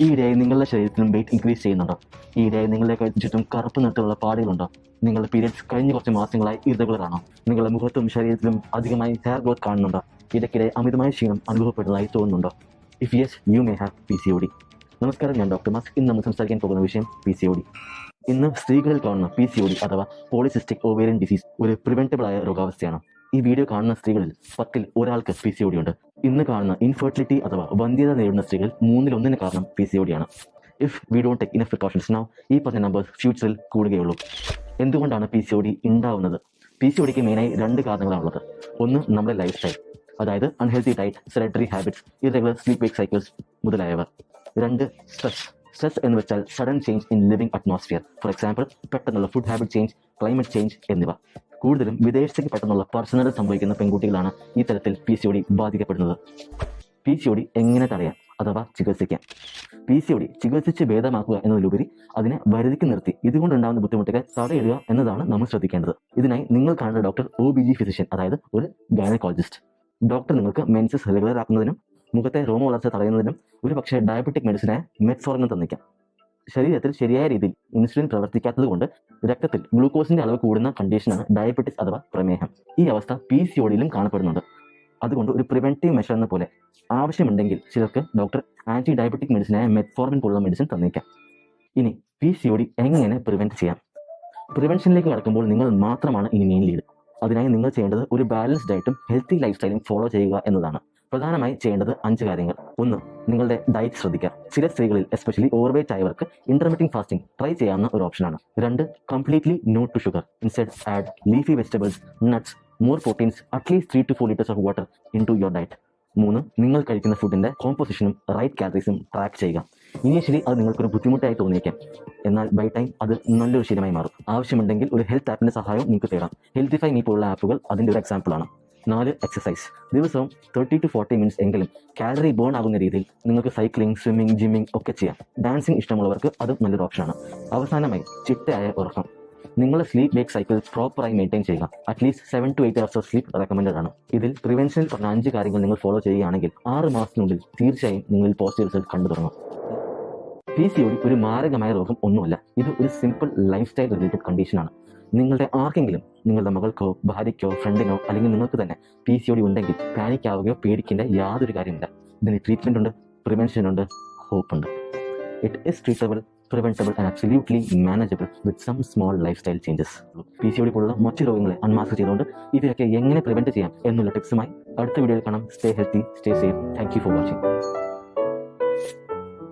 ഈയിടെയായി നിങ്ങളുടെ ശരീരത്തിലും വെയിറ്റ് ഇൻക്രീസ് ചെയ്യുന്നുണ്ടോ? ഈയിടെയായി നിങ്ങളുടെ കഴുത്തിന് ചുറ്റും കറുപ്പ് നിറത്തിലുള്ള പാടുകളുണ്ടോ? നിങ്ങളുടെ പീരിയഡ്സ് കഴിഞ്ഞ കുറച്ച് മാസങ്ങളായി ഇറഗുലർ ആണോ? നിങ്ങളുടെ മുഖത്തും ശരീരത്തിലും അധികമായി ഹെയർ ഗ്രോത്ത് കാണുന്നുണ്ടോ? ഇടയ്ക്കിടെ അമിതമായ ക്ഷീണം അനുഭവപ്പെടുന്നതായി തോന്നുന്നുണ്ടോ? If yes, you may have PCOD. നമസ്കാരം, ഞാൻ ഡോക്ടർ മാസ്. ഇന്ന് നമ്മൾ സംസാരിക്കാൻ പോകുന്ന വിഷയം PCOD. ഇന്ന് സ്ത്രീകളിൽ കാണുന്ന PCOD അഥവാ പോളിസിസ്റ്റിക് ഓവേറിയൻ ഡിസീസ് ഒരു പ്രിവെന്റബിൾ ആയ രോഗാവസ്ഥയാണ്. ഈ വീഡിയോ കാണുന്ന സ്ത്രീകളിൽ 10ൽ ഒരാൾക്ക് PCOD ഉണ്ട്. ഇന്ന് കാണുന്ന ഇൻഫെർട്ടിലിറ്റി അഥവാ വന്ധ്യത നേരിടുന്ന സ്ത്രീകൾ 1/3 കാരണം PCOD ആണ്. If we don't take enough precautions now, ഈ പറഞ്ഞ നമ്പേഴ്സ് ഫ്യൂച്ചറിൽ കൂടുകയുള്ളൂ. എന്തുകൊണ്ടാണ് PCOD ഉണ്ടാവുന്നത്? PCODക്ക് മെയിനായി 2 കാരണങ്ങളാണുള്ളത്. ഒന്ന്, നമ്മുടെ ലൈഫ് സ്റ്റൈൽ, അതായത് unhealthy diet, sedentary habits, irregular sleep wake cycles മുതലായവ. 2, സ്ട്രെസ് എന്ന് വെച്ചാൽ sudden change in living atmosphere. For example, പെട്ടെന്നുള്ള food habit change, climate change എന്നിവ. കൂടുതലും വിദേശത്തേക്ക് പെട്ടെന്നുള്ള പർസണൽ സംഭവിക്കുന്ന പെൺകുട്ടികളാണ് ഈ തരത്തിൽ PCOD ബാധിക്കപ്പെടുന്നത്. PCOD എങ്ങനെ തടയാം അഥവാ ചികിത്സിക്കാം? PCOD ചികിത്സിച്ച് ഭേദമാക്കുക എന്നതിലുപരി അതിനെ വരുതിക്ക് നിർത്തി ഇതുകൊണ്ടുണ്ടാകുന്ന ബുദ്ധിമുട്ടുകൾ തടയിടുക എന്നതാണ് നമ്മൾ ശ്രദ്ധിക്കേണ്ടത്. ഇതിനായി നിങ്ങൾ കാണുന്ന ഡോക്ടർ OBG ഫിസിഷ്യൻ, അതായത് ഒരു ഗൈനക്കോളജിസ്റ്റ്. ഡോക്ടർ നിങ്ങൾക്ക് മെൻസസ് റെഗുലർ ആക്കുന്നതിനും മുഖത്തെ രോമ വളർച്ച തടയുന്നതിനും ഒരു പക്ഷേ ഡയബറ്റിക് മെഡിസിനായ മെറ്റ്ഫോർമിൻ തന്നിക്കാം. ശരീരത്തിൽ ശരിയായ രീതിയിൽ ഇൻസുലിൻ പ്രവർത്തിക്കാത്തത് കൊണ്ട് രക്തത്തിൽ ഗ്ലൂക്കോസിന്റെ അളവ് കൂടുന്ന കണ്ടീഷനാണ് ഡയബറ്റിസ് അഥവാ പ്രമേഹം. ഈ അവസ്ഥ PCODയിലും കാണപ്പെടുന്നുണ്ട്. അതുകൊണ്ട് ഒരു പ്രിവെന്റീവ് മെഷർ എന്ന പോലെ ആവശ്യമുണ്ടെങ്കിൽ ചിലർക്ക് ഡോക്ടർ ആന്റി ഡയബറ്റിക് മെഡിസിനായ മെറ്റ്ഫോർമിൻ പോലുള്ള മെഡിസിൻ തന്നേക്കാം. ഇനി PCOD എങ്ങനെ പ്രിവെന്റ് ചെയ്യാം? പ്രിവെൻഷനിലേക്ക് കടക്കുമ്പോൾ നിങ്ങൾ മാത്രമാണ് ഇനി മെയിൻ ലീഡ്. അതിനായി നിങ്ങൾ ചെയ്യേണ്ടത് ഒരു ബാലൻസ് ഡയറ്റും ഹെൽത്തി ലൈഫ് സ്റ്റൈലും ഫോളോ ചെയ്യുക എന്നതാണ്. പ്രധാനമായി ചെയ്യേണ്ടത് 5 കാര്യങ്ങൾ. 1, നിങ്ങളുടെ ഡയറ്റ് ശ്രദ്ധിക്കുക. ചില സ്ത്രീകളിൽ എസ്പെഷ്യലി ഓവർവെയ്റ്റ് ആയവർക്ക് ഇന്റർമിറ്റിംഗ് ഫാസ്റ്റിംഗ് ട്രൈ ചെയ്യാവുന്ന ഒരു ഓപ്ഷനാണ്. 2, completely no to sugar. Instead add leafy vegetables, nuts, more proteins, atleast 3 to 4 liters of water into your diet. 3, നിങ്ങൾ കഴിക്കുന്ന ഫുഡിന്റെ കോമ്പോസിഷനും റൈറ്റ് കാലറീസും ട്രാക്ക് ചെയ്യുക. ഇനീഷ്യലി അത് നിങ്ങൾക്കൊരു ബുദ്ധിമുട്ടായി തോന്നിയേക്കാം, എന്നാൽ ബൈ ടൈം അത് നല്ലൊരു ശീലമായി മാറും. ആവശ്യമുണ്ടെങ്കിൽ ഒരു ഹെൽത്ത് ആപ്പിന്റെ സഹായവും നിങ്ങൾക്ക് തേടാം. ഹെൽത്തിഫൈ മീ പോലുള്ള ആപ്പുകൾ അതിൻ്റെ ഒരു എക്സാമ്പിൾ ആണ്. 4, എക്സസൈസ്. ദിവസവും 30 to 40 minutes എങ്കിലും കാലറി ബേൺ ആകുന്ന രീതിയിൽ നിങ്ങൾക്ക് സൈക്ലിംഗ്, സ്വിമ്മിംഗ്, ജിമ്മിംഗ് ഒക്കെ ചെയ്യാം. ഡാൻസിങ് ഇഷ്ടമുള്ളവർക്ക് അതും നല്ലൊരു ഓപ്ഷനാണ്. അവസാനമായി ചിട്ടയായ ഉറക്കം. നിങ്ങളുടെ സ്ലീപ്പ് വേക്ക് സൈക്കിൾ പ്രോപ്പറായി മെയിൻറ്റെയിൻ ചെയ്യുക. At least 7 to 8 hours of sleep recommended ആണ്. ഇതിൽ പ്രിവെൻഷനിൽ പറഞ്ഞ 5 കാര്യങ്ങൾ നിങ്ങൾ ഫോളോ ചെയ്യുകയാണെങ്കിൽ 6 മാസത്തിനുള്ളിൽ തീർച്ചയായും നിങ്ങൾ പോസിറ്റീവ് റിസൾട്ട് കണ്ടു തുടങ്ങും. PCOD ഒരു മാരകമായ രോഗം ഒന്നുമല്ല. ഇത് ഒരു സിമ്പിൾ ലൈഫ് സ്റ്റൈൽ റിലേറ്റഡ് കണ്ടീഷനാണ്. നിങ്ങളുടെ ആർക്കെങ്കിലും, നിങ്ങളുടെ മകൾക്കോ ഭാര്യയ്ക്കോ ഫ്രണ്ടിനോ അല്ലെങ്കിൽ നിങ്ങൾക്ക് തന്നെ PCOD ഉണ്ടെങ്കിൽ പാനിക് ആവുകയോ പേടിക്കേണ്ട യാതൊരു കാര്യമില്ല. ഇതിന് ട്രീറ്റ്മെന്റ് ഉണ്ട്, പ്രിവെൻഷൻ ഉണ്ട്, ഹോപ്പ് ഉണ്ട്. It is treatable, preventable and absolutely manageable with some small lifestyle changes. PCOD പോലുള്ള മറ്റു രോഗങ്ങളെ അൺമാസ്ക് ചെയ്തുകൊണ്ട് ഇവയൊക്കെ എങ്ങനെ പ്രിവെന്റ് ചെയ്യാം എന്നുള്ള ടിപ്സുമായി അടുത്ത വീഡിയോയിൽ കാണാം. Stay healthy, stay safe. Thank you for watching.